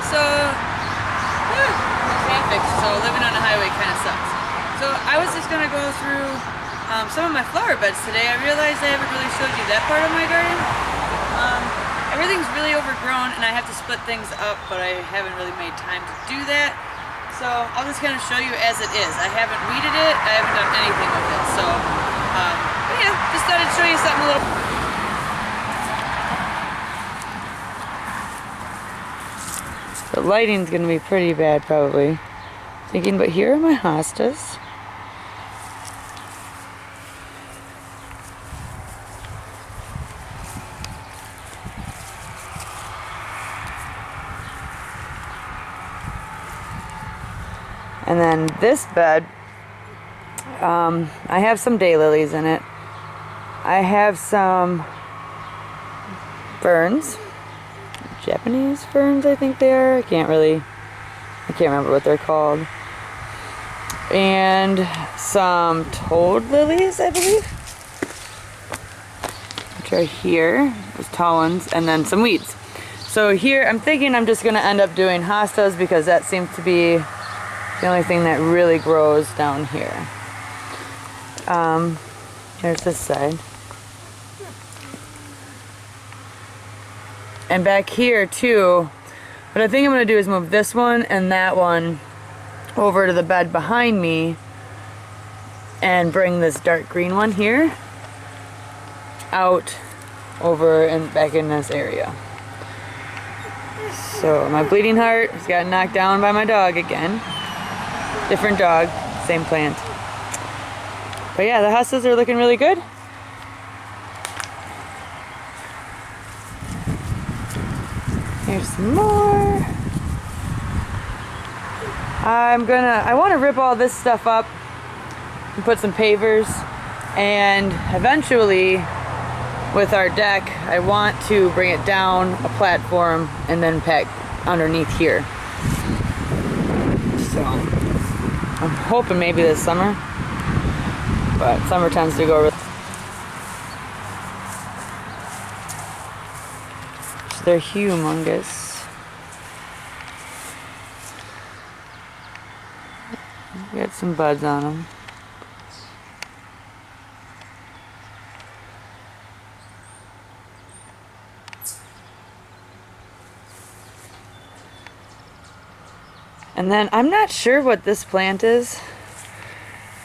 So, traffic, so living on a highway kind of sucks. So I was just gonna go through some of my flower beds today. I realized I haven't really showed you that part of my garden. Everything's really overgrown and I have to split things up, but I haven't really made time to do that. So I'll just kind of show you as it is. I haven't weeded it, I haven't done anything with it. So, but yeah, just thought I'd show you something a little. The lighting's gonna be pretty bad probably. Thinking, but here are my hostas. And then this bed, I have some daylilies in it. I have some ferns. Japanese ferns, I think they are. I can't remember what they're called. And some toad lilies, I believe, which are here, those tall ones, and then some weeds. So here, I'm thinking I'm just gonna end up doing hostas because that seems to be the only thing that really grows down here. Here's this side. And back here too, what I think I'm gonna do is move this one and that one over to the bed behind me and bring this dark green one here out over and back in this area. So my bleeding heart has got knocked down by my dog again. Different dog, same plant. But yeah, the hostas are looking really good. Here's some more. I want to rip all this stuff up and put some pavers, and eventually with our deck I want to bring it down a platform and then pack underneath here. So I'm hoping maybe this summer, but summer tends to go really. They're humongous. Got some buds on them. And then I'm not sure what this plant is.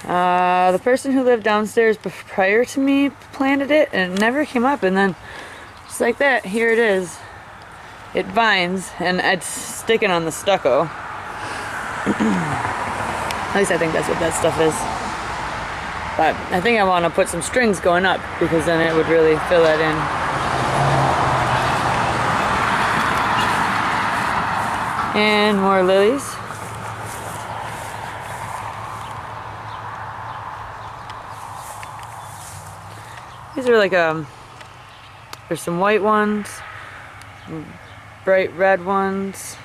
The person who lived downstairs prior to me planted it and it never came up, and then just like that, here it is. It vines and it's sticking on the stucco. At least I think that's what that stuff is. But I think I want to put some strings going up because then it would really fill that in. And more lilies. These are like there's some white ones, bright red ones,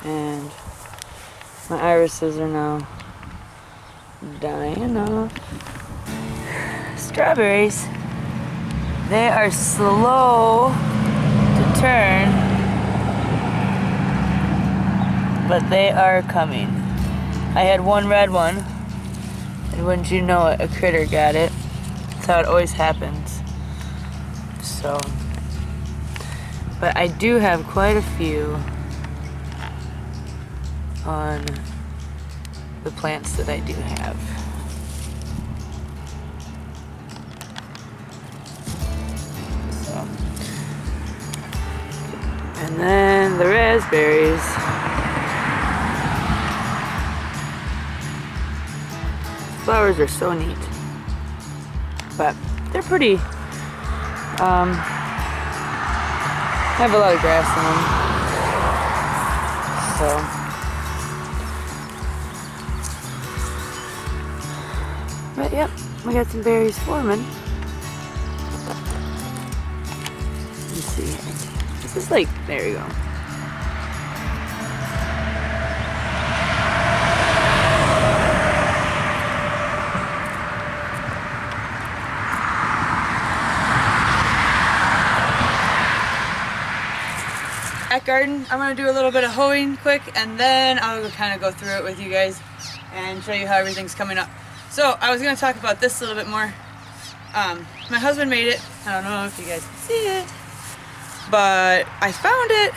and my irises are now dying off. Strawberries, they are slow to turn, but they are coming. I had one red one, and wouldn't you know it, a critter got it. That's how it always happens. So, but I do have quite a few on the plants that I do have. So, and then the raspberries. Flowers are so neat, but they're pretty. I have a lot of grass in them, so. But yep, we got some berries forming. Let's see. This is like, there you go. Back garden, I'm gonna do a little bit of hoeing quick, and then I'll kind of go through it with you guys and show you how everything's coming up. So I was gonna talk about this a little bit more. My husband made it. I don't know if you guys can see it, but I found it.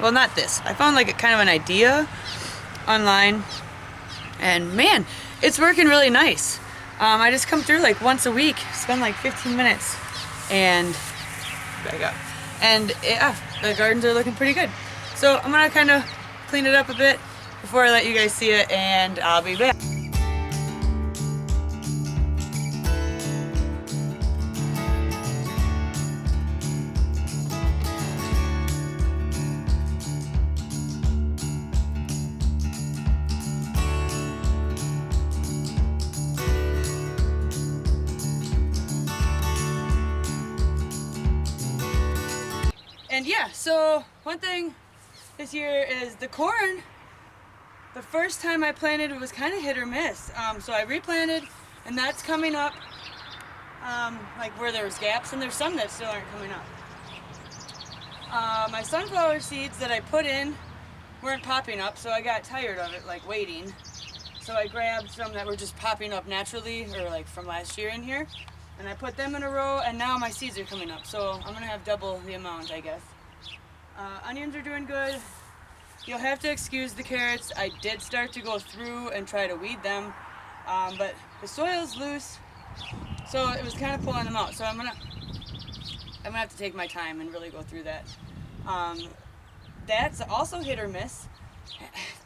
Well, not this. I found like a kind of an idea online, and man, it's working really nice. I just come through like once a week, spend like 15 minutes, and back up. And yeah, the gardens are looking pretty good. So I'm gonna kind of clean it up a bit before I let you guys see it, and I'll be back. And yeah, so one thing this year is the corn. The first time I planted, it was kind of hit or miss. So I replanted, and that's coming up like where there was gaps, and there's some that still aren't coming up. My sunflower seeds that I put in weren't popping up, so I got tired of it, like waiting. So I grabbed some that were just popping up naturally, or like from last year in here. And I put them in a row, and now my seeds are coming up. So I'm gonna have double the amount, I guess. Onions are doing good. You'll have to excuse the carrots. I did start to go through and try to weed them, but the soil's loose, so it was kind of pulling them out. So I'm gonna have to take my time and really go through that. That's also hit or miss.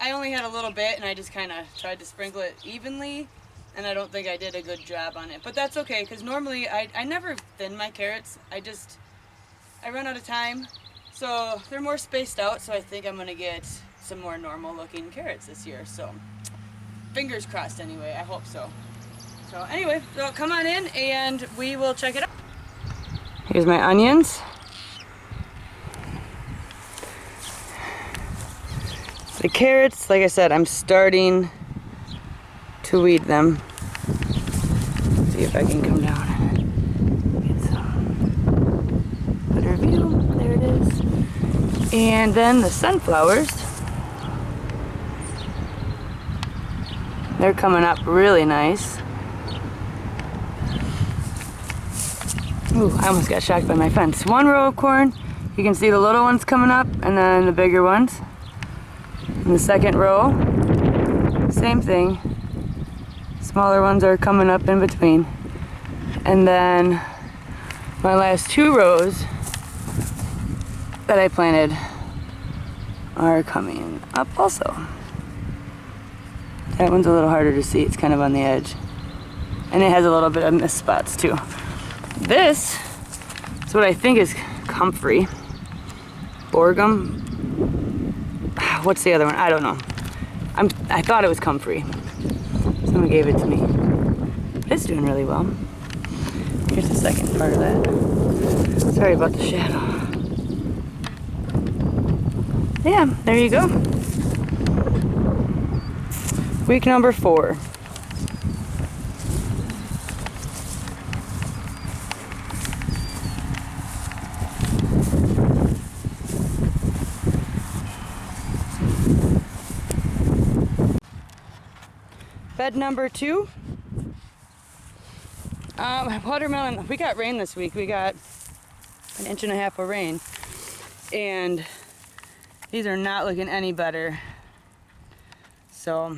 I only had a little bit, and I just kind of tried to sprinkle it evenly. And I don't think I did a good job on it, but that's okay, because normally I never thin my carrots. I run out of time, so they're more spaced out, so I think I'm gonna get some more normal looking carrots this year. So fingers crossed anyway, I hope so. So anyway, so come on in and we will check it out. Here's my onions. The carrots, like I said, I'm starting to weed them. See if I can come down and get some better view. There it is. And then the sunflowers, they're coming up really nice. Ooh, I almost got shocked by my fence. One row of corn, you can see the little ones coming up, and then the bigger ones. In the second row, same thing. Smaller ones are coming up in between. And then my last two rows that I planted are coming up also. That one's a little harder to see, it's kind of on the edge. And it has a little bit of missed spots too. This is what I think is comfrey. Borgum. What's the other one? I don't know. I thought it was comfrey. Someone gave it to me. It's doing really well. Here's the second part of that. Sorry about the shadow. Yeah, there you go. Week number 4. Bed number 2. Watermelon, we got rain this week. We got 1.5 inches of rain. And these are not looking any better. So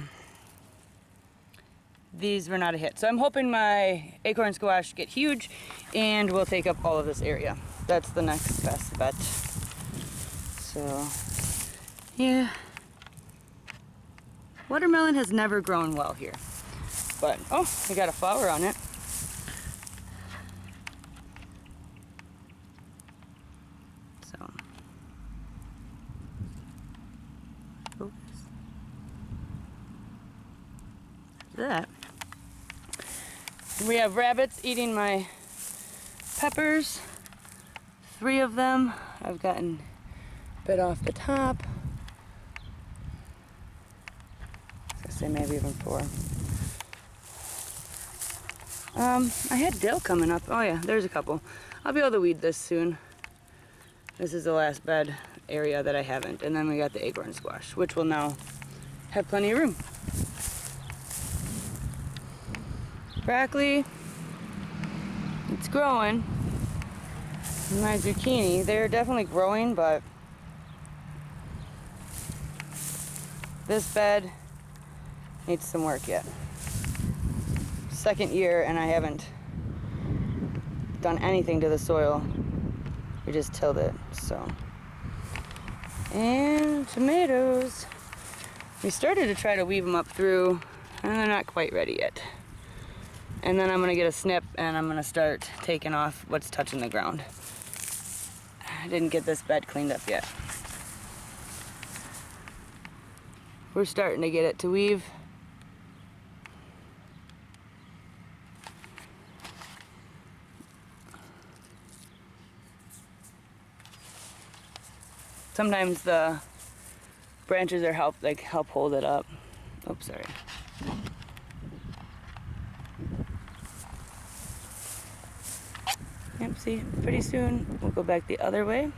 these were not a hit. So I'm hoping my acorn squash get huge and will take up all of this area. That's the next best bet. So yeah. Watermelon has never grown well here. But, oh, we got a flower on it. So, focus. That. We have rabbits eating my peppers. 3 of them. I've gotten a bit off the top. Say maybe even 4. I had dill coming up. Oh yeah, there's a couple. I'll be able to weed this soon. This is the last bed. area that I haven't. And then we got the acorn squash, which will now have plenty of room. Broccoli, it's growing. My zucchini, they're definitely growing, but this bed needs some work yet. Second year and I haven't done anything to the soil. We just tilled it, so. And tomatoes. We started to try to weave them up through, and they're not quite ready yet. And then I'm gonna get a snip and I'm gonna start taking off what's touching the ground. I didn't get this bed cleaned up yet. We're starting to get it to weave. Sometimes the branches are help hold it up. Oops, sorry. Yep, see, pretty soon we'll go back the other way.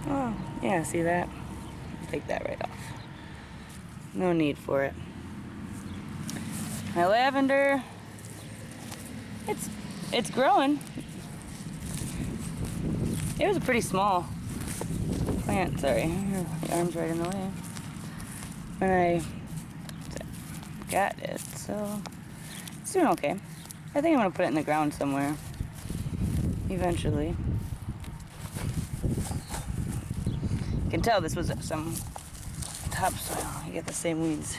Oh, yeah, see that? Take that right off. No need for it. My lavender, it's growing. It was a pretty small plant, sorry. My arm's right in the way. When I got it, so it's doing okay. I think I'm gonna put it in the ground somewhere eventually. You can tell this was some topsoil. You get the same weeds.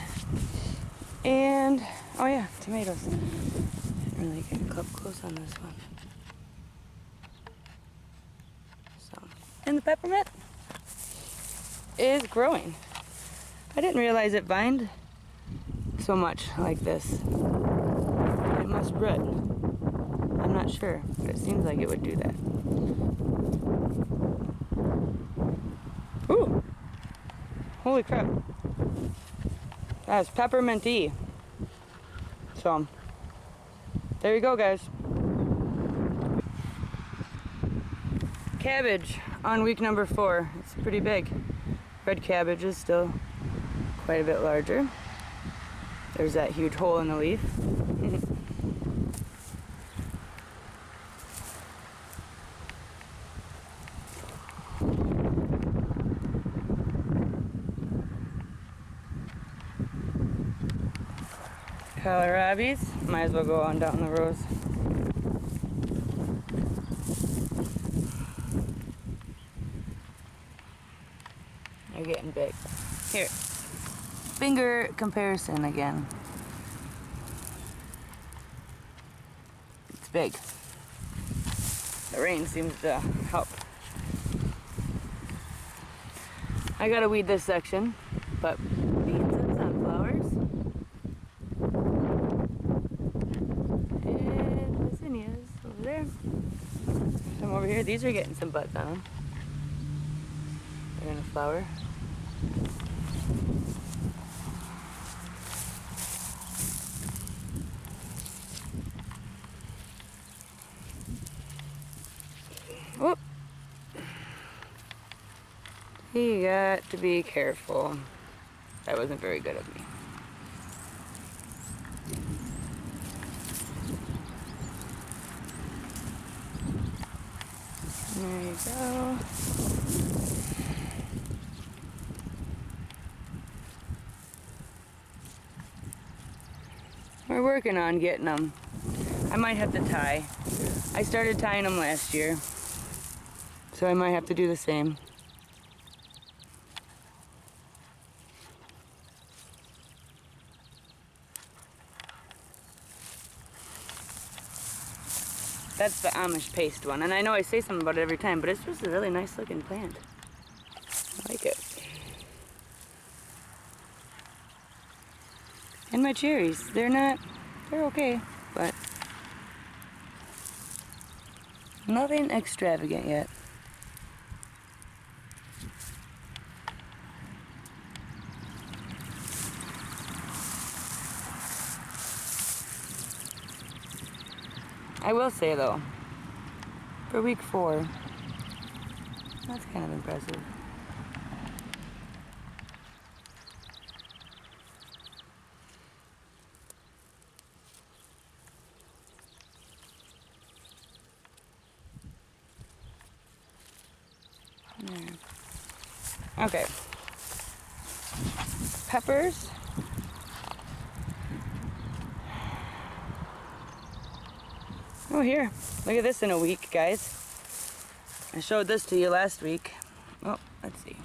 And, oh yeah, tomatoes. Didn't really get up close on this one. So, and the peppermint is growing. I didn't realize it vined so much like this. It must root. I'm not sure, but it seems like it would do that. Ooh! Holy crap. That's pepperminty. So, there you go, guys. Cabbage on week number 4. It's pretty big. Red cabbage is still quite a bit larger. There's that huge hole in the leaf. Kohlrabies, might as well go on down the rows. They're getting big. Here, finger comparison again. It's big. The rain seems to help. I gotta weed this section, but beans and sunflowers. And zinnias over there. Some over here. These are getting some buds on them. They're gonna flower. Whoop. You got to be careful. That wasn't very good of me. There you go. We're working on getting them. I might have to tie. I started tying them last year, so I might have to do the same. That's the Amish paste one, and I know I say something about it every time, but it's just a really nice looking plant. I like it. And my cherries, they're okay, but nothing extravagant yet. I will say though, for week 4, that's kind of impressive. There. Okay. Peppers. Oh, here. Look at this in a week, guys. I showed this to you last week. Oh, let's see.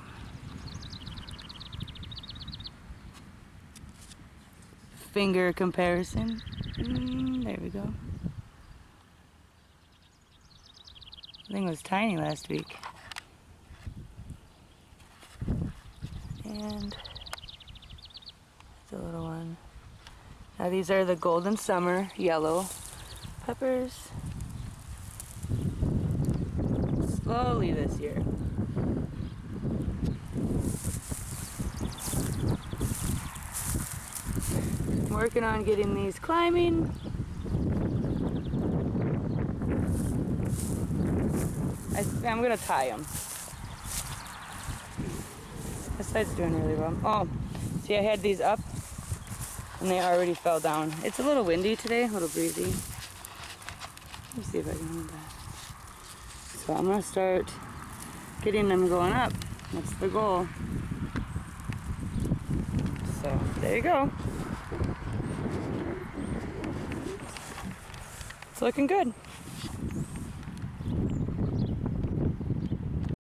Finger comparison. There we go. I think it was tiny last week. And it's a little one. Now these are the Golden Summer yellow peppers. Slowly this year. I'm working on getting these climbing. I'm gonna tie them. This side's doing really well. Oh, see, I had these up and they already fell down. It's a little windy today, a little breezy. Let me see if I can hold that. So I'm gonna start getting them going up. That's the goal. So there you go. It's looking good.